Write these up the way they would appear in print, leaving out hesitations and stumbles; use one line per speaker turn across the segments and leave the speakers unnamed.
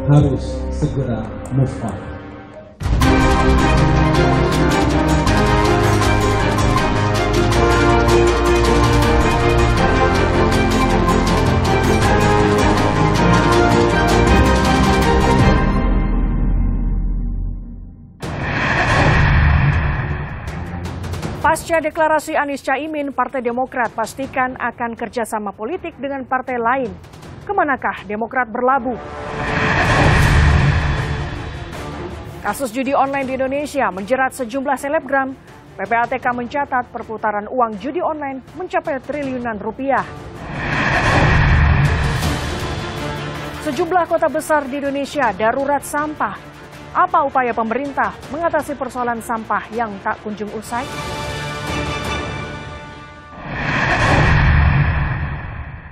harus segera move on.
Pasca deklarasi Anies Caimin, Partai Demokrat pastikan akan kerjasama politik dengan partai lain. Kemanakah Demokrat berlabuh? Kasus judi online di Indonesia menjerat sejumlah selebgram. PPATK mencatat perputaran uang judi online mencapai triliunan rupiah. Sejumlah kota besar di Indonesia darurat sampah. Apa upaya pemerintah mengatasi persoalan sampah yang tak kunjung usai?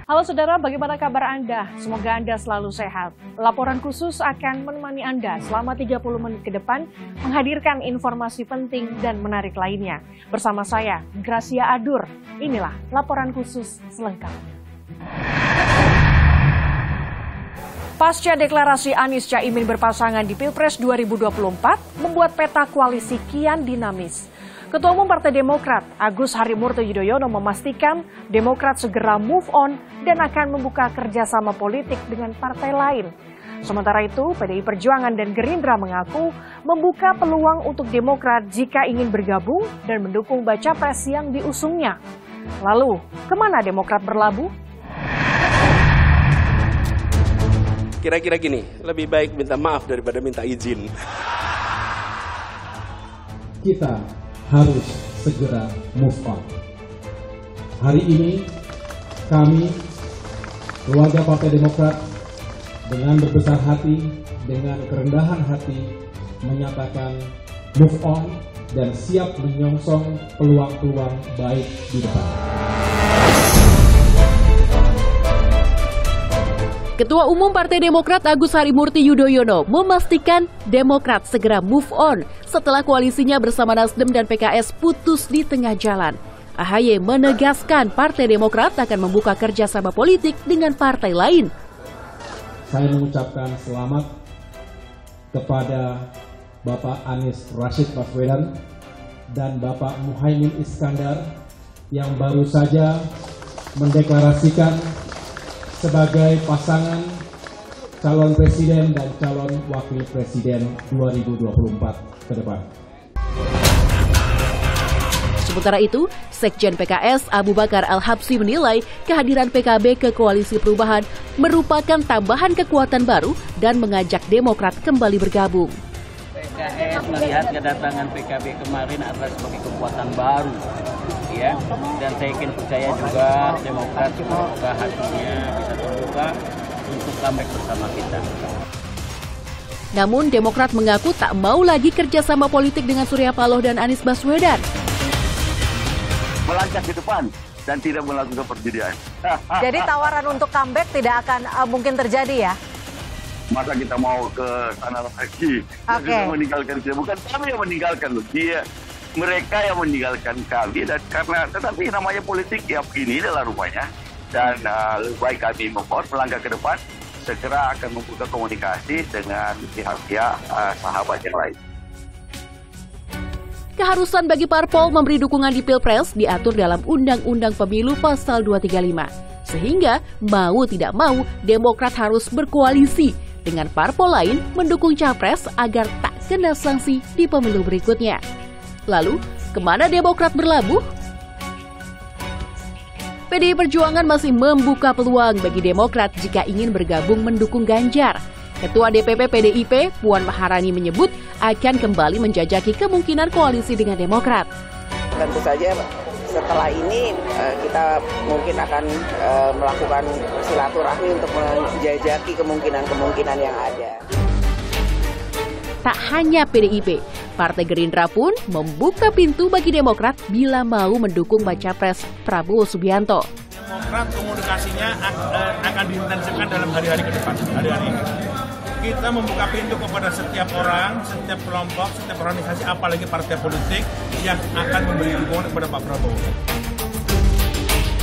Halo saudara, bagaimana kabar Anda? Semoga Anda selalu sehat. Laporan khusus akan menemani Anda selama 30 menit ke depan, menghadirkan informasi penting dan menarik lainnya. Bersama saya, Gracia Adur. Inilah laporan khusus selengkapnya. Pasca deklarasi Anies Caimin berpasangan di Pilpres 2024 membuat peta koalisi kian dinamis. Ketua Umum Partai Demokrat, Agus Harimurti Yudhoyono memastikan Demokrat segera move on dan akan membuka kerjasama politik dengan partai lain. Sementara itu, PDI Perjuangan dan Gerindra mengaku membuka peluang untuk Demokrat jika ingin bergabung dan mendukung baca pres yang diusungnya. Lalu, kemana Demokrat berlabuh?
Kira-kira gini, lebih baik minta maaf daripada minta izin.
Kita harus segera move on. Hari ini kami, keluarga Partai Demokrat, dengan berbesar hati, dengan kerendahan hati, menyatakan move on dan siap menyongsong peluang-peluang baik di depan.
Ketua Umum Partai Demokrat Agus Harimurti Yudhoyono memastikan Demokrat segera move on setelah koalisinya bersama Nasdem dan PKS putus di tengah jalan. AHY menegaskan Partai Demokrat akan membuka kerjasama politik dengan partai lain.
Saya mengucapkan selamat kepada Bapak Anies Rashid Baswedan dan Bapak Muhaimin Iskandar yang baru saja mendeklarasikan sebagai pasangan calon presiden dan calon wakil presiden 2024 ke depan.
Sementara itu, Sekjen PKS Abu Bakar Al-Habsyi menilai kehadiran PKB ke Koalisi Perubahan merupakan tambahan kekuatan baru dan mengajak Demokrat kembali bergabung.
PKS melihat kedatangan PKB kemarin adalah sebagai kekuatan baru, ya. Dan saya yakin percaya juga Demokrat semoga hatinya bisa terbuka untuk comeback bersama kita.
Namun Demokrat mengaku tak mau lagi kerjasama politik dengan Surya Paloh dan Anies Baswedan.
Melangkah ke depan dan tidak melakukan perjudian.
Jadi tawaran untuk comeback tidak akan mungkin terjadi ya?
Masa kita mau ke sana lagi? Kita meninggalkan dia, bukan kami yang meninggalkan dia. Mereka yang meninggalkan kami dan karena tetapi namanya politik ya ini adalah rumahnya dan lebih baik kami mohon melangkah ke depan segera akan membuka komunikasi dengan pihak-pihak sahabat yang lain.
Keharusan bagi parpol memberi dukungan di Pilpres diatur dalam Undang-Undang Pemilu Pasal 235. Sehingga mau tidak mau Demokrat harus berkoalisi dengan parpol lain mendukung capres agar tak kena sanksi di pemilu berikutnya. Lalu, kemana Demokrat berlabuh? PDI Perjuangan masih membuka peluang bagi Demokrat jika ingin bergabung mendukung Ganjar. Ketua DPP PDIP, Puan Maharani menyebut akan kembali menjajaki kemungkinan koalisi dengan Demokrat.
Tentu saja setelah ini kita mungkin akan melakukan silaturahmi untuk menjajaki kemungkinan-kemungkinan yang ada.
Tak hanya PDIP, Partai Gerindra pun membuka pintu bagi Demokrat bila mau mendukung baca pres Prabowo Subianto.
Demokrat komunikasinya akan diintensifkan dalam hari-hari ke depan, hari-hari ini. Kita membuka pintu kepada setiap orang, setiap kelompok, setiap organisasi, apalagi partai politik yang akan memberi dukungan kepada Pak Prabowo.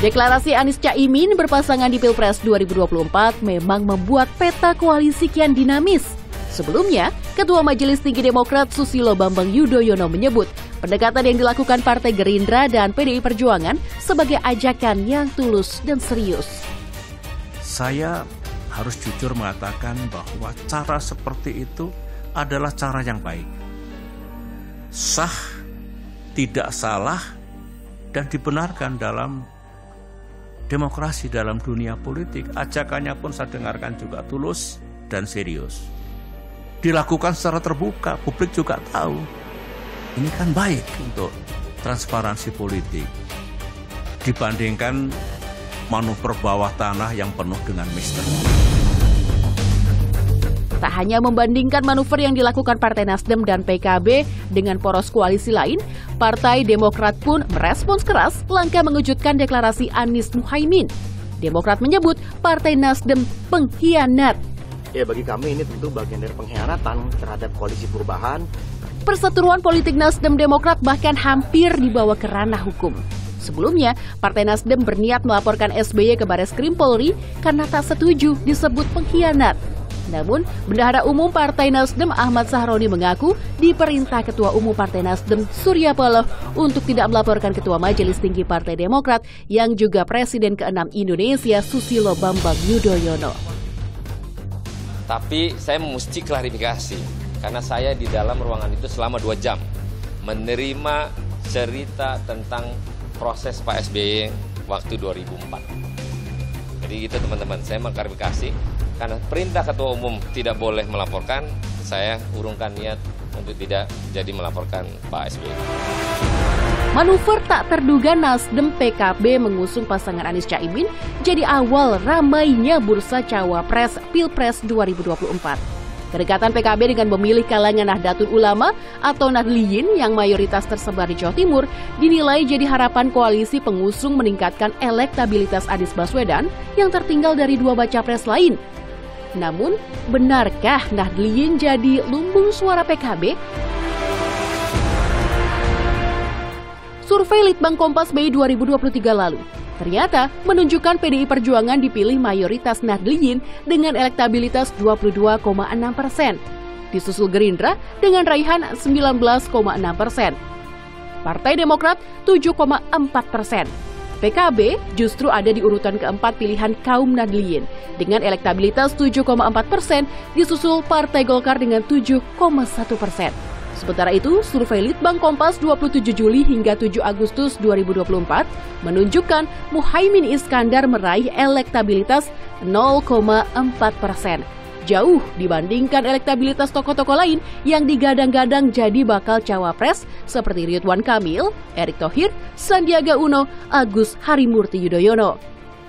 Deklarasi Anies Caimin berpasangan di Pilpres 2024 memang membuat peta koalisi kian dinamis. Sebelumnya, Ketua Majelis Tinggi Demokrat Susilo Bambang Yudhoyono menyebut pendekatan yang dilakukan Partai Gerindra dan PDI Perjuangan sebagai ajakan yang tulus dan serius.
Saya harus jujur mengatakan bahwa cara seperti itu adalah cara yang baik. Sah, tidak salah, dan dibenarkan dalam demokrasi, dalam dunia politik. Ajakannya pun saya dengarkan juga tulus dan serius. Dilakukan secara terbuka, publik juga tahu. Ini kan baik untuk transparansi politik dibandingkan manuver bawah tanah yang penuh dengan misteri.
Tak hanya membandingkan manuver yang dilakukan Partai Nasdem dan PKB dengan poros koalisi lain, Partai Demokrat pun merespons keras langkah mengejutkan deklarasi Anies Muhaimin. Demokrat menyebut Partai Nasdem pengkhianat.
Ya, bagi kami ini tentu bagian dari pengkhianatan terhadap koalisi perubahan.
Perseteruan politik Nasdem Demokrat bahkan hampir dibawa ke ranah hukum. Sebelumnya, Partai Nasdem berniat melaporkan SBY ke Bareskrim Polri karena tak setuju disebut pengkhianat. Namun, Bendahara Umum Partai Nasdem Ahmad Sahroni mengaku diperintah Ketua Umum Partai Nasdem Surya Paloh untuk tidak melaporkan Ketua Majelis Tinggi Partai Demokrat yang juga Presiden ke-6 Indonesia Susilo Bambang Yudhoyono.
Tapi saya mesti klarifikasi, karena saya di dalam ruangan itu selama 2 jam menerima cerita tentang proses Pak SBY waktu 2004. Jadi gitu teman-teman, saya mengklarifikasi. Karena perintah Ketua Umum tidak boleh melaporkan, saya urungkan niat untuk tidak jadi melaporkan Pak SBY.
Manuver tak terduga Nasdem PKB mengusung pasangan Anies Caimin jadi awal ramainya bursa cawapres Pilpres 2024. Kedekatan PKB dengan memilih kalangan Nahdlatul Ulama atau Nahdliyin yang mayoritas tersebar di Jawa Timur dinilai jadi harapan koalisi pengusung meningkatkan elektabilitas Anies Baswedan yang tertinggal dari 2 baca pres lain. Namun, benarkah Nahdliyin jadi lumbung suara PKB? Survei Litbang Kompas Mei 2023 lalu ternyata menunjukkan PDI Perjuangan dipilih mayoritas Nahdliyin dengan elektabilitas 22,6%. Disusul Gerindra dengan raihan 19,6%. Partai Demokrat 7,4%. PKB justru ada di urutan keempat pilihan kaum Nahdliyin dengan elektabilitas 7,4%, disusul Partai Golkar dengan 7,1%. Sementara itu, survei Litbang Kompas 27 Juli hingga 7 Agustus 2024 menunjukkan Muhaimin Iskandar meraih elektabilitas 0,4%. Jauh dibandingkan elektabilitas tokoh-tokoh lain yang digadang-gadang jadi bakal cawapres seperti Ridwan Kamil, Erick Thohir, Sandiaga Uno, Agus Harimurti Yudhoyono.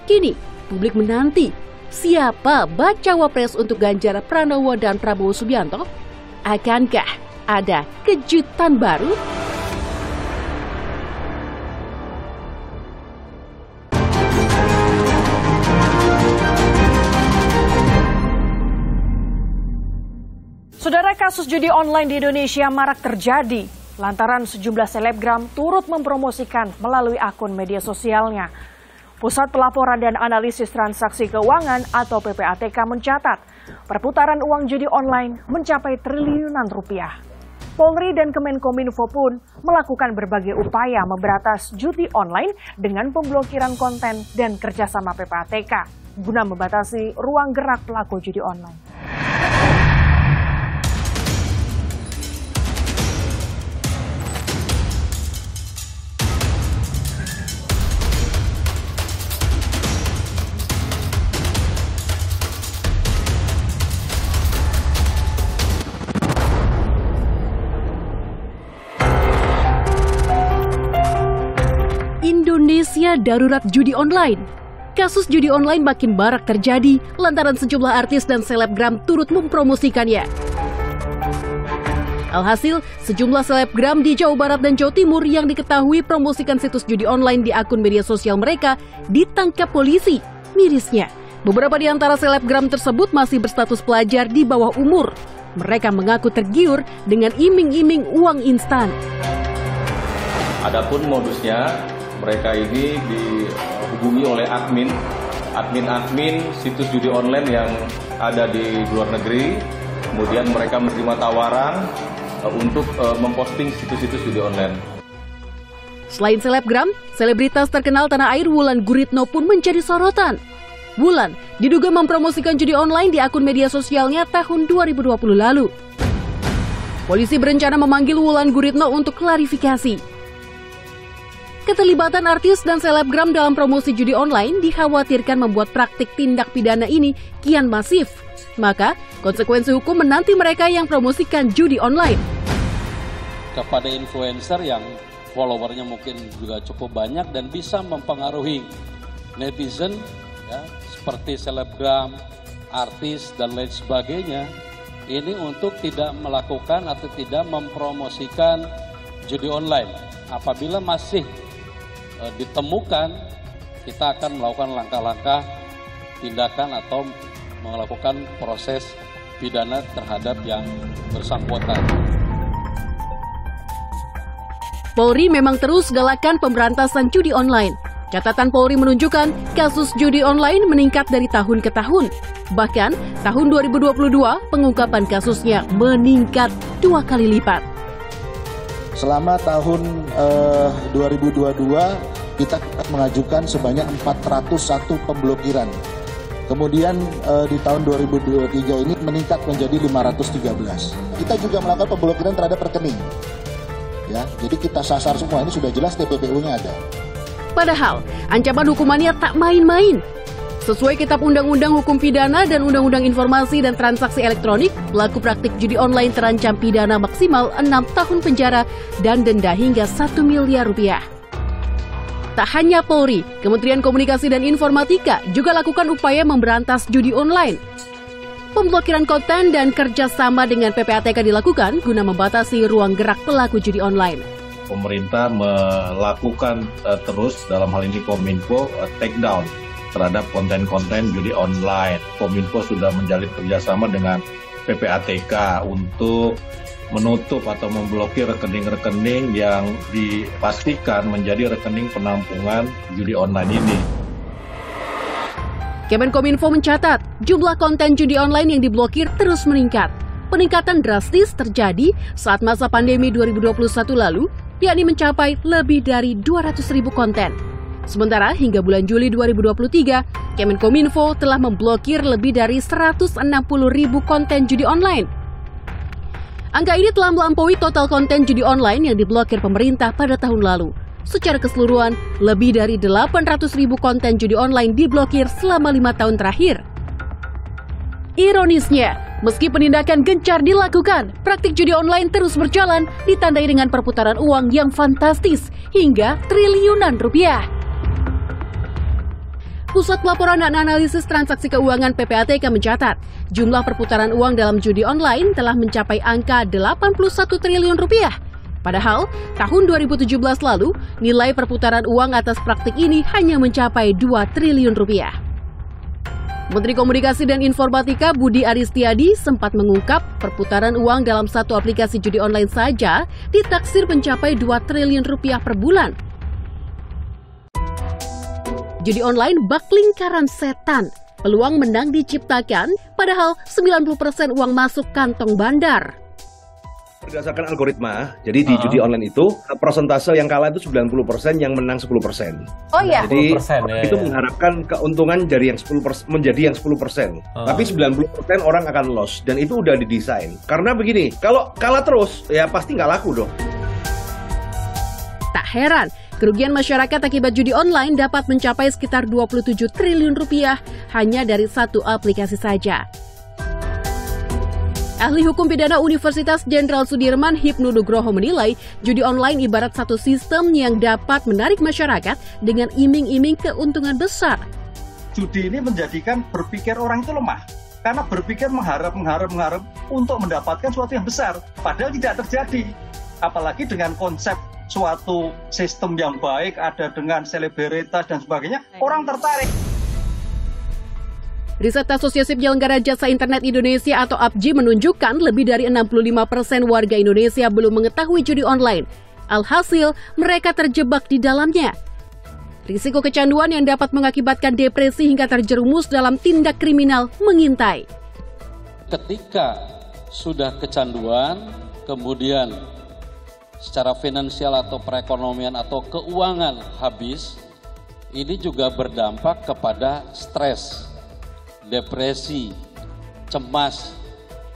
Kini, publik menanti siapa bacawa pres untuk Ganjar Pranowo dan Prabowo Subianto. Akankah ada kejutan baru?
Saudara, kasus judi online di Indonesia marak terjadi lantaran sejumlah selebgram turut mempromosikan melalui akun media sosialnya. Pusat Pelaporan dan Analisis Transaksi Keuangan atau PPATK mencatat perputaran uang judi online mencapai triliunan rupiah. Polri dan Kemenkominfo pun melakukan berbagai upaya memberantas judi online dengan pemblokiran konten dan kerjasama PPATK guna membatasi ruang gerak pelaku judi online.
Indonesia darurat judi online. Kasus judi online makin marak terjadi lantaran sejumlah artis dan selebgram turut mempromosikannya. Alhasil, sejumlah selebgram di Jawa Barat dan Jawa Timur yang diketahui promosikan situs judi online di akun media sosial mereka ditangkap polisi. Mirisnya, beberapa di antara selebgram tersebut masih berstatus pelajar di bawah umur. Mereka mengaku tergiur dengan iming-iming uang instan.
Adapun modusnya, mereka ini dihubungi oleh admin situs judi online yang ada di luar negeri. Kemudian mereka menerima tawaran untuk memposting situs-situs judi online.
Selain selebgram, selebritas terkenal tanah air Wulan Guritno pun menjadi sorotan. Wulan diduga mempromosikan judi online di akun media sosialnya tahun 2020 lalu. Polisi berencana memanggil Wulan Guritno untuk klarifikasi. Keterlibatan artis dan selebgram dalam promosi judi online dikhawatirkan membuat praktik tindak pidana ini kian masif. Maka, konsekuensi hukum menanti mereka yang promosikan judi online.
Kepada influencer yang followernya mungkin juga cukup banyak dan bisa mempengaruhi netizen, ya, seperti selebgram, artis, dan lain sebagainya, ini untuk tidak melakukan atau tidak mempromosikan judi online. Apabila masih ditemukan, kita akan melakukan langkah-langkah tindakan atau melakukan proses pidana terhadap yang bersangkutan.
Polri memang terus galakkan pemberantasan judi online. Catatan Polri menunjukkan kasus judi online meningkat dari tahun ke tahun. Bahkan tahun 2022 pengungkapan kasusnya meningkat 2 kali lipat.
Selama tahun 2022 kita mengajukan sebanyak 401 pemblokiran. Kemudian di tahun 2023 ini meningkat menjadi 513. Kita juga melakukan pemblokiran terhadap rekening. Ya, jadi kita sasar semua, ini sudah jelas TPPU-nya ada.
Padahal ancaman hukumannya tak main-main. Sesuai Kitab Undang-Undang Hukum Pidana dan Undang-Undang Informasi dan Transaksi Elektronik, pelaku praktik judi online terancam pidana maksimal 6 tahun penjara dan denda hingga 1 miliar rupiah. Tak hanya Polri, Kementerian Komunikasi dan Informatika juga lakukan upaya memberantas judi online. Pemblokiran konten dan kerjasama dengan PPATK dilakukan guna membatasi ruang gerak pelaku judi online.
Pemerintah melakukan terus dalam hal ini Kominfo take down terhadap konten-konten judi online. Kominfo sudah menjalin kerjasama dengan PPATK untuk menutup atau memblokir rekening-rekening yang dipastikan menjadi rekening penampungan judi online ini.
Kemenkominfo mencatat, jumlah konten judi online yang diblokir terus meningkat. Peningkatan drastis terjadi saat masa pandemi 2021 lalu, yakni mencapai lebih dari 200.000 konten. Sementara hingga bulan Juli 2023, Kemenkominfo telah memblokir lebih dari 160.000 konten judi online. Angka ini telah melampaui total konten judi online yang diblokir pemerintah pada tahun lalu. Secara keseluruhan, lebih dari 800.000 konten judi online diblokir selama 5 tahun terakhir. Ironisnya, meski penindakan gencar dilakukan, praktik judi online terus berjalan ditandai dengan perputaran uang yang fantastis hingga triliunan rupiah. Pusat Pelaporan dan Analisis Transaksi Keuangan PPATK mencatat, jumlah perputaran uang dalam judi online telah mencapai angka 81 triliun rupiah. Padahal, tahun 2017 lalu, nilai perputaran uang atas praktik ini hanya mencapai 2 triliun rupiah. Menteri Komunikasi dan Informatika Budi Aristiadi sempat mengungkap perputaran uang dalam satu aplikasi judi online saja ditaksir mencapai 2 triliun rupiah per bulan. Judi online bak lingkaran setan. Peluang menang diciptakan, padahal 90% uang masuk kantong bandar.
Berdasarkan algoritma, jadi di judi online itu persentase yang kalah itu 90%, yang menang 10%.
Oh iya.
Jadi
10%,
itu mengharapkan keuntungan dari yang 10% menjadi yang 10%. Tapi 90% orang akan loss, dan itu udah didesain. Karena begini, kalau kalah terus ya pasti nggak laku dong.
Tak heran, kerugian masyarakat akibat judi online dapat mencapai sekitar 27 triliun rupiah hanya dari satu aplikasi saja. Ahli Hukum Pidana Universitas Jenderal Sudirman Hipnu Nugroho menilai judi online ibarat satu sistem yang dapat menarik masyarakat dengan iming-iming keuntungan besar.
Judi ini menjadikan berpikir orang itu lemah. Karena berpikir mengharap untuk mendapatkan sesuatu yang besar. Padahal tidak terjadi. Apalagi dengan konsep suatu sistem yang baik, ada dengan selebritas dan sebagainya, orang tertarik.
Riset Asosiasi Penyelenggara Jasa Internet Indonesia atau APJI menunjukkan lebih dari 65% warga Indonesia belum mengetahui judi online. Alhasil, mereka terjebak di dalamnya. Risiko kecanduan yang dapat mengakibatkan depresi hingga terjerumus dalam tindak kriminal mengintai.
Ketika sudah kecanduan, kemudian secara finansial atau perekonomian atau keuangan habis, ini juga berdampak kepada stres, depresi, cemas,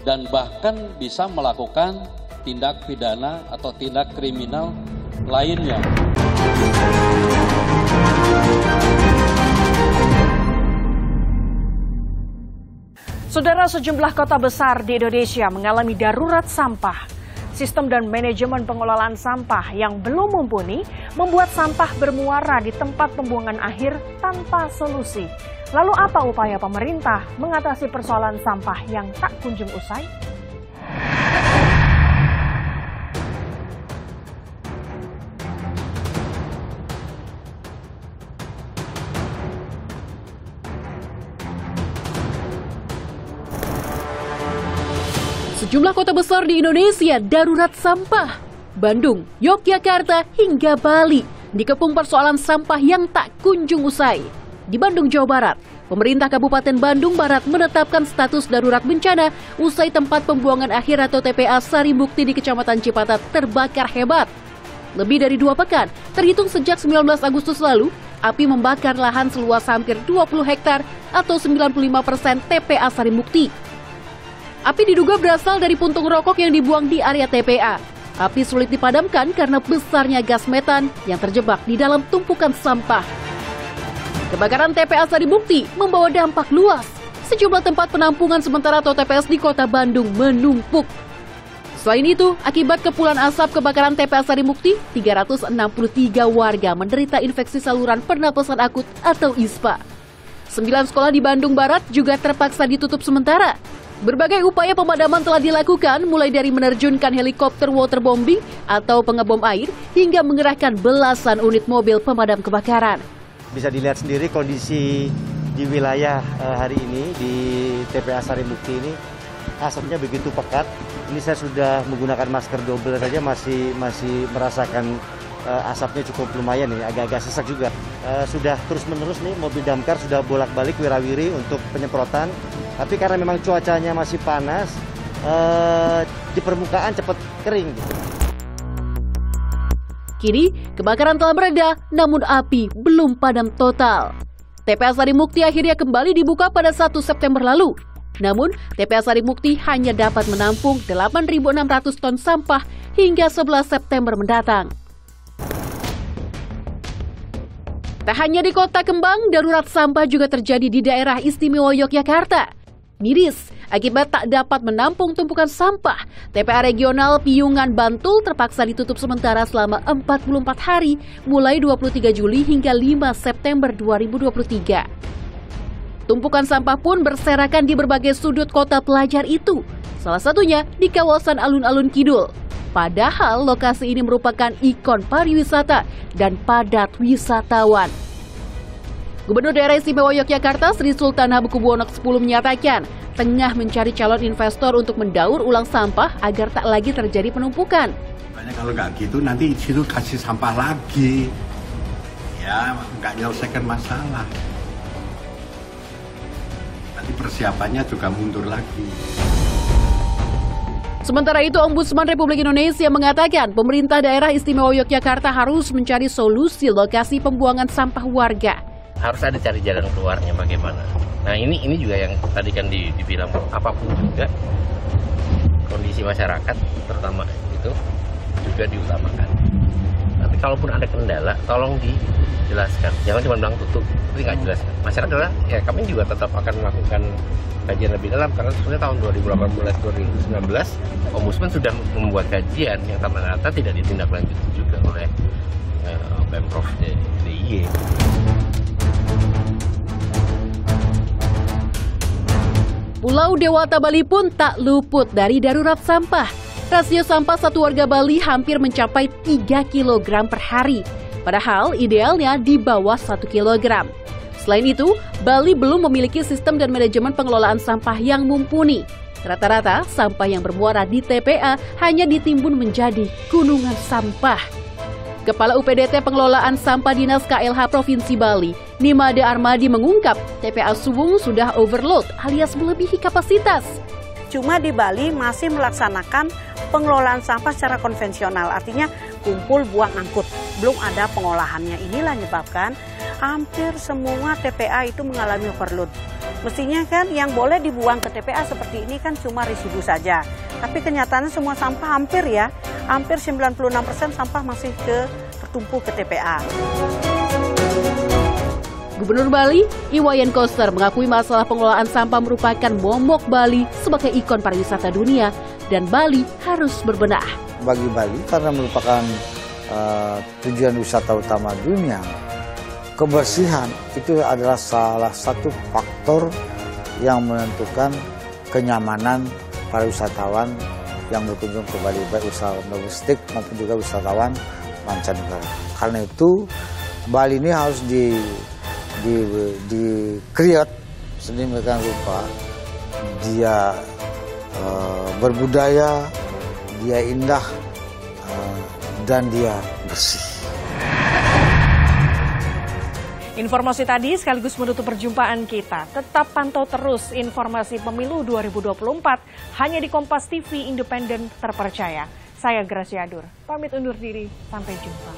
dan bahkan bisa melakukan tindak pidana atau tindak kriminal lainnya.
Saudara, sejumlah kota besar di Indonesia mengalami darurat sampah. Sistem dan manajemen pengelolaan sampah yang belum mumpuni membuat sampah bermuara di tempat pembuangan akhir tanpa solusi. Lalu apa upaya pemerintah mengatasi persoalan sampah yang tak kunjung usai?
Sejumlah kota besar di Indonesia darurat sampah. Bandung, Yogyakarta, hingga Bali dikepung persoalan sampah yang tak kunjung usai. Di Bandung, Jawa Barat, pemerintah Kabupaten Bandung Barat menetapkan status darurat bencana usai tempat pembuangan akhir atau TPA Sarimukti di Kecamatan Cipatat terbakar hebat. Lebih dari 2 pekan, terhitung sejak 19 Agustus lalu, api membakar lahan seluas hampir 20 hektar atau 95% TPA Sarimukti. Api diduga berasal dari puntung rokok yang dibuang di area TPA. Api sulit dipadamkan karena besarnya gas metan yang terjebak di dalam tumpukan sampah. Kebakaran TPA Sarimukti membawa dampak luas. Sejumlah tempat penampungan sementara atau TPS di kota Bandung menumpuk. Selain itu, akibat kepulan asap kebakaran TPA Sarimukti, 363 warga menderita infeksi saluran pernapasan akut atau ISPA. 9 sekolah di Bandung Barat juga terpaksa ditutup sementara. Berbagai upaya pemadaman telah dilakukan, mulai dari menerjunkan helikopter waterbombing atau pengebom air, hingga mengerahkan belasan unit mobil pemadam kebakaran.
Bisa dilihat sendiri kondisi di wilayah hari ini di TPA Sarimukti ini, asapnya begitu pekat. Ini saya sudah menggunakan masker double saja masih merasakan asapnya cukup lumayan nih, agak-agak sesak juga. Sudah terus-menerus nih mobil damkar sudah bolak-balik wirawiri untuk penyemprotan. Tapi karena memang cuacanya masih panas, di permukaan cepat kering.
Kini, kebakaran telah mereda, namun api belum padam total. TPA Sarimukti akhirnya kembali dibuka pada 1 September lalu. Namun, TPA Sarimukti hanya dapat menampung 8.600 ton sampah hingga 11 September mendatang. Tak hanya di Kota Kembang, darurat sampah juga terjadi di daerah istimewa Yogyakarta. Miris, akibat tak dapat menampung tumpukan sampah, TPA Regional Piungan Bantul terpaksa ditutup sementara selama 44 hari, mulai 23 Juli hingga 5 September 2023. Tumpukan sampah pun berserakan di berbagai sudut kota pelajar itu, salah satunya di kawasan Alun-Alun Kidul. Padahal lokasi ini merupakan ikon pariwisata dan padat wisatawan. Gubernur Daerah Istimewa Yogyakarta Sri Sultan Hamengkubuwono X menyatakan tengah mencari calon investor untuk mendaur ulang sampah agar tak lagi terjadi penumpukan.
Makanya kalau nggak gitu nanti di situ kasih sampah lagi, ya nggak menyelesaikan masalah. Nanti persiapannya juga mundur lagi.
Sementara itu, Ombudsman Republik Indonesia mengatakan pemerintah daerah istimewa Yogyakarta harus mencari solusi lokasi pembuangan sampah warga.
Harus ada cari jalan keluarnya bagaimana. Nah ini juga yang tadi kan dibilang, apapun juga kondisi masyarakat terutama itu juga diutamakan. Tapi kalaupun ada kendala, tolong dijelaskan. Jangan cuma bilang tutup, tapi nggak jelaskan. Masyarakat adalah, ya kami juga tetap akan melakukan kajian lebih dalam karena sebenarnya tahun 2018-2019 Ombudsman sudah membuat kajian yang ternyata tidak ditindaklanjuti juga oleh Pemprov DIY.
Pulau Dewata Bali pun tak luput dari darurat sampah. Rasio sampah satu warga Bali hampir mencapai 3 kg per hari. Padahal idealnya di bawah 1 kg. Selain itu, Bali belum memiliki sistem dan manajemen pengelolaan sampah yang mumpuni. Rata-rata, sampah yang bermuara di TPA hanya ditimbun menjadi gunungan sampah. Kepala UPDT Pengelolaan Sampah Dinas KLH Provinsi Bali, Nimade Armadi mengungkap TPA Suwung sudah overload alias melebihi kapasitas.
Cuma di Bali masih melaksanakan pengelolaan sampah secara konvensional, artinya kumpul, buang, angkut. Belum ada pengolahannya. Inilah menyebabkan hampir semua TPA itu mengalami overload. Mestinya kan yang boleh dibuang ke TPA seperti ini kan cuma residu saja. Tapi kenyataannya semua sampah hampir 96% sampah masih tertumpuk ke TPA.
Gubernur Bali, Iwayan Koster, mengakui masalah pengelolaan sampah merupakan momok Bali sebagai ikon pariwisata dunia dan Bali harus berbenah.
Bagi Bali karena merupakan tujuan wisata utama dunia, kebersihan itu adalah salah satu faktor yang menentukan kenyamanan para wisatawan yang berkunjung ke Bali, baik wisatawan domestik maupun juga wisatawan mancanegara. Karena itu Bali ini harus di-create sedemikian rupa, dia berbudaya, dia indah, dan dia bersih.
Informasi tadi sekaligus menutup perjumpaan kita. Tetap pantau terus informasi pemilu 2024 hanya di Kompas TV independen terpercaya. Saya Gracia Adur, pamit undur diri, sampai jumpa.